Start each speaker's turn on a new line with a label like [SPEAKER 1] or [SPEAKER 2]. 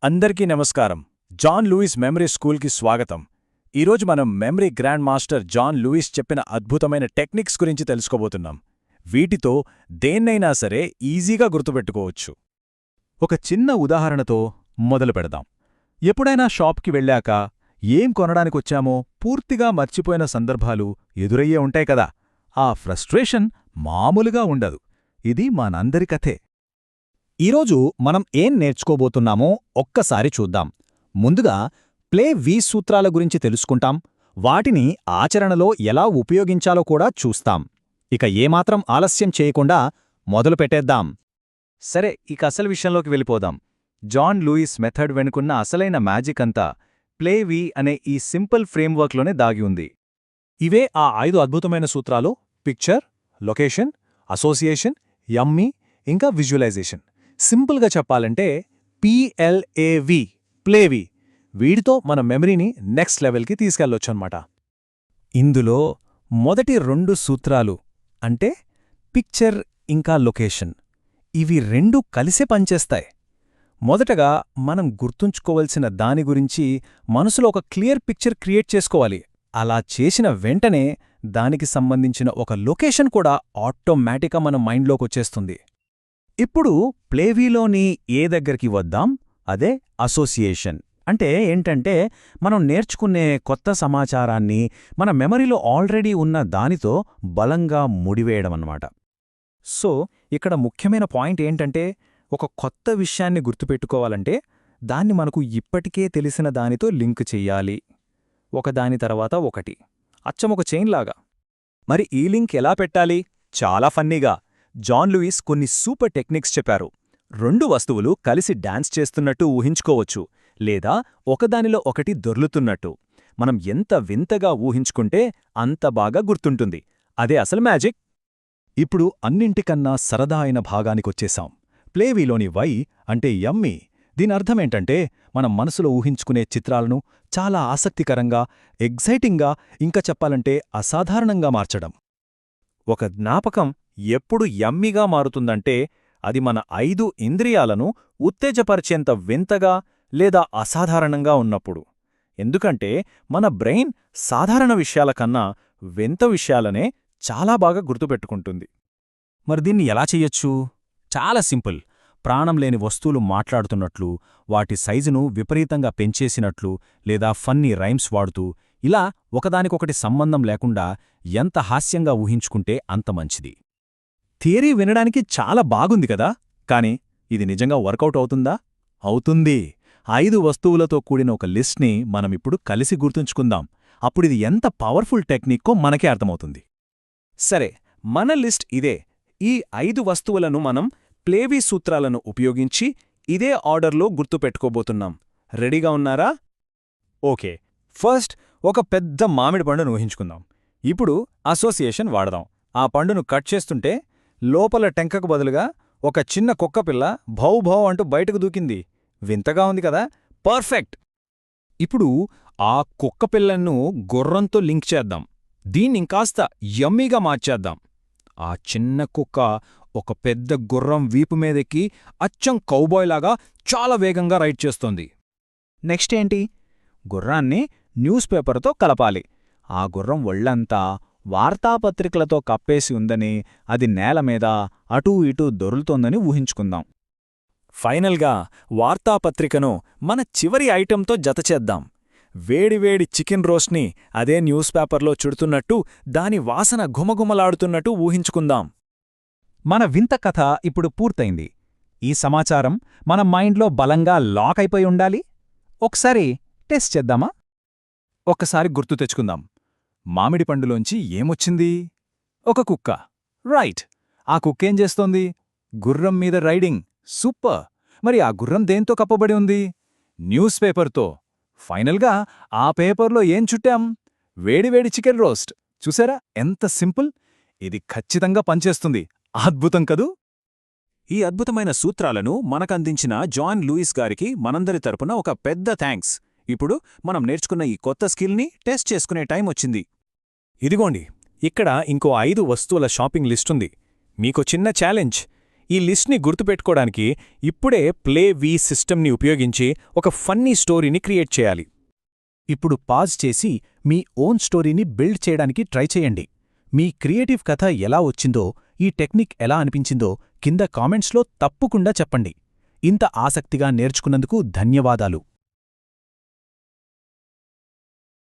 [SPEAKER 1] అందరికీ నమస్కారం. John Louis memory స్కూల్కి స్వాగతం. ఈరోజు మనం memory grand master John Lewis చెప్పిన అద్భుతమైన టెక్నిక్స్ గురించి తెలుసుకోబోతున్నాం. వీటితో దేన్నైనా సరే ఈజీగా గుర్తుపెట్టుకోవచ్చు.
[SPEAKER 2] ఒక చిన్న ఉదాహరణతో మొదలు పెడదాం. ఎప్పుడైనా షాప్కి వెళ్ళాక ఏం కొనడానికొచ్చామో పూర్తిగా మర్చిపోయిన సందర్భాలు ఎదురయ్యే ఉంటాయి కదా. ఆ ఫ్రస్ట్రేషన్ మామూలుగా ఉండదు. ఇది మనందరి కథే.
[SPEAKER 3] ఈరోజు మనం ఏం నేర్చుకోబోతున్నామో ఒక్కసారి చూద్దాం. ముందుగా ప్లే వి సూత్రాల గురించి తెలుసుకుంటాం. వాటిని ఆచరణలో ఎలా ఉపయోగించాలో కూడా చూస్తాం. ఇక ఏమాత్రం ఆలస్యం చేయకుండా మొదలు పెట్టేద్దాం.
[SPEAKER 2] సరే, ఇక అసలు విషయంలోకి వెళ్ళిపోదాం. జాన్ లూయిస్ మెథడ్ వెనుకున్న అసలైన మ్యాజిక్ అంతా ప్లే వి అనే ఈ సింపుల్ ఫ్రేమ్వర్క్లోనే దాగి ఉంది.
[SPEAKER 3] ఇవే ఆ 5 అద్భుతమైన సూత్రాలు: పిక్చర్, లొకేషన్, అసోసియేషన్, యమ్మీ, ఇంకా విజువలైజేషన్. సింపుల్గా చెప్పాలంటే PLAV, ప్లేవి. వీటితో మన మెమరీని నెక్స్ట్ లెవెల్కి తీసుకెళ్లొచ్చన్నమాట.
[SPEAKER 1] ఇందులో మొదటి 2 సూత్రాలు అంటే పిక్చర్ ఇంకా లొకేషన్, ఇవి రెండూ కలిసే పనిచేస్తాయి. మొదటగా మనం గుర్తుంచుకోవలసిన దాని గురించి మనసులో ఒక క్లియర్ పిక్చర్ క్రియేట్ చేసుకోవాలి. అలా చేసిన వెంటనే దానికి సంబంధించిన ఒక లొకేషన్ కూడా ఆటోమేటిక్గా మన మైండ్లోకొచ్చేస్తుంది. ఇప్పుడు ప్లేవీలోని ఏ దగ్గరికి వద్దాం, అదే అసోసియేషన్. అంటే ఏంటంటే మనం నేర్చుకునే కొత్త సమాచారాన్ని మన మెమరీలో ఆల్రెడీ ఉన్న దానితో బలంగా ముడివేయడమన్నమాట.
[SPEAKER 3] సో ఇక్కడ ముఖ్యమైన పాయింట్ ఏంటంటే, ఒక కొత్త విషయాన్ని గుర్తుపెట్టుకోవాలంటే దాన్ని మనకు ఇప్పటికే తెలిసిన దానితో లింక్ చెయ్యాలి. ఒకదాని తర్వాత ఒకటి, అచ్చమొక చైన్లాగా. మరి ఈ లింక్ ఎలా పెట్టాలి? చాలా ఫన్నీగా జాన్ లూయిస్ కొన్ని సూపర్ టెక్నిక్స్ చెప్పారు. 2 వస్తువులు కలిసి డాన్స్ చేస్తున్నట్టు ఊహించుకోవచ్చు, లేదా ఒకదానిలో ఒకటి దొర్లుతున్నట్టు. మనం ఎంత వింతగా ఊహించుకుంటే అంత బాగా గుర్తుంటుంది. అదే అసలు మ్యాజిక్. ఇప్పుడు అన్నింటికన్నా సరదా అయిన భాగానికొచ్చేశాం. ప్లేవీలోని వై అంటే యమ్మీ. దీనర్థమేంటంటే మనం మనసులో ఊహించుకునే చిత్రాలను చాలా ఆసక్తికరంగా, ఎగ్జైటింగ్గా, ఇంకా చెప్పాలంటే అసాధారణంగా మార్చడం. ఒక జ్ఞాపకం ఎప్పుడు యమ్మీగా మారుతుందంటే అది మన 5 ఇంద్రియాలను ఉత్తేజపరిచేంత వింతగా లేదా అసాధారణంగా ఉన్నప్పుడు. ఎందుకంటే మన బ్రెయిన్ సాధారణ విషయాల కన్నా వింత విషయాలనే చాలా బాగా గుర్తుపెట్టుకుంటుంది.
[SPEAKER 1] మరి దీన్ని ఎలా చెయ్యొచ్చు? చాలా సింపుల్. ప్రాణం లేని వస్తువులు మాట్లాడుతున్నట్లు, వాటి సైజును విపరీతంగా పెంచేసినట్లు, లేదా ఫన్నీ రైమ్స్ వాడుతూ, ఇలా ఒకదానికొకటి సంబంధం లేకుండా ఎంత హాస్యంగా ఊహించుకుంటే అంత మంచిది.
[SPEAKER 3] థియరీ వినడానికి చాలా బాగుంది కదా, కానీ ఇది నిజంగా వర్కౌట్ అవుతుందా? అవుతుంది. 5 వస్తువులతో కూడిన ఒక లిస్ట్ని మనమిప్పుడు కలిసి గుర్తుంచుకుందాం. అప్పుడిది ఎంత పవర్ఫుల్ టెక్నిక్కో మనకే అర్థమవుతుంది.
[SPEAKER 1] సరే, మన లిస్ట్ ఇదే. ఈ 5 వస్తువులను మనం ప్లేవీ సూత్రాలను ఉపయోగించి ఇదే ఆర్డర్లో గుర్తుపెట్టుకోబోతున్నాం. రెడీగా ఉన్నారా?
[SPEAKER 3] ఓకే, ఫస్ట్ ఒక పెద్ద మామిడి పండును ఊహించుకుందాం. ఇప్పుడు అసోసియేషన్ వాడదాం. ఆ పండును కట్ చేస్తుంటే లోపల టెంకకు బదులుగా ఒక చిన్న కుక్కపిల్ల భౌ భౌ అంటూ బయటకు దూకింది. వింతగా ఉంది కదా? పర్ఫెక్ట్! ఇప్పుడు ఆ కుక్కపిల్లను గుర్రంతో లింక్ చేద్దాం. దీన్నింకాస్త యమ్మీగా మార్చేద్దాం. ఆ చిన్న కుక్క ఒక పెద్ద గుర్రం వీపు మీదెక్కి అచ్చం కౌబాయ్లాగా చాలా వేగంగా రైడ్ చేస్తోంది. నెక్స్ట్ ఏంటి? గుర్రాన్ని న్యూస్ పేపర్తో కలపాలి. ఆ గుర్రం ఒళ్లంతా వార్తాపత్రికలతో కప్పేసి ఉందని, అది నేలమీద అటూ ఇటూ దొరులుతోందని ఊహించుకుందాం.
[SPEAKER 1] ఫైనల్గా వార్తాపత్రికను మన చివరి ఐటెంతో జతచేద్దాం. వేడివేడి చికెన్ రోస్ట్ని అదే న్యూస్ పేపర్లో చుడుతున్నట్టు, దాని వాసన ఘుమఘుమలాడుతున్నట్టు ఊహించుకుందాం.
[SPEAKER 3] మన వింత కథ ఇప్పుడు పూర్తయింది. ఈ సమాచారం మన మైండ్లో బలంగా లాక్ అయిపోయి ఉండాలి. ఒకసారి టెస్ట్ చేద్దామా? ఒక్కసారి గుర్తు తెచ్చుకుందాం. మామిడి పండులోంచి ఏమొచ్చింది? ఒక కుక్క. రైట్. ఆ కుక్కేం చేస్తోంది? గుర్రం మీద రైడింగ్. సూపర్! మరి ఆ గుర్రం దేంతో కప్పబడి ఉంది? న్యూస్ పేపర్తో. ఫైనల్గా ఆ పేపర్లో ఏం చుట్టాం? వేడివేడి చికెన్ రోస్ట్. చూసారా ఎంత సింపుల్? ఇది ఖచ్చితంగా పనిచేస్తుంది. అద్భుతం కదూ?
[SPEAKER 1] ఈ అద్భుతమైన సూత్రాలను మనకందించిన జాన్ లూయిస్ గారికి మనందరి తరపున ఒక పెద్ద థ్యాంక్స్. ఇప్పుడు మనం నేర్చుకున్న ఈ కొత్త స్కిల్ని టెస్ట్ చేసుకునే టైం వచ్చింది. ఇదిగోండి, ఇక్కడ ఇంకో 5 వస్తువుల షాపింగ్ లిస్టుంది. మీకో చిన్న ఛాలెంజ్. ఈ లిస్ట్ని గుర్తుపెట్టుకోవడానికి ఇప్పుడే ప్లే వి సిస్టమ్ని ఉపయోగించి ఒక ఫన్నీ స్టోరీని క్రియేట్ చేయాలి.
[SPEAKER 2] ఇప్పుడు పాజ్ చేసి మీ ఓన్ స్టోరీని బిల్డ్ చేయడానికి ట్రై చేయండి. మీ క్రియేటివ్ కథ ఎలా వచ్చిందో, ఈ టెక్నిక్ ఎలా అనిపించిందో కింద కామెంట్స్లో తప్పకుండా చెప్పండి. ఇంత ఆసక్తిగా నేర్చుకున్నందుకు ధన్యవాదాలు.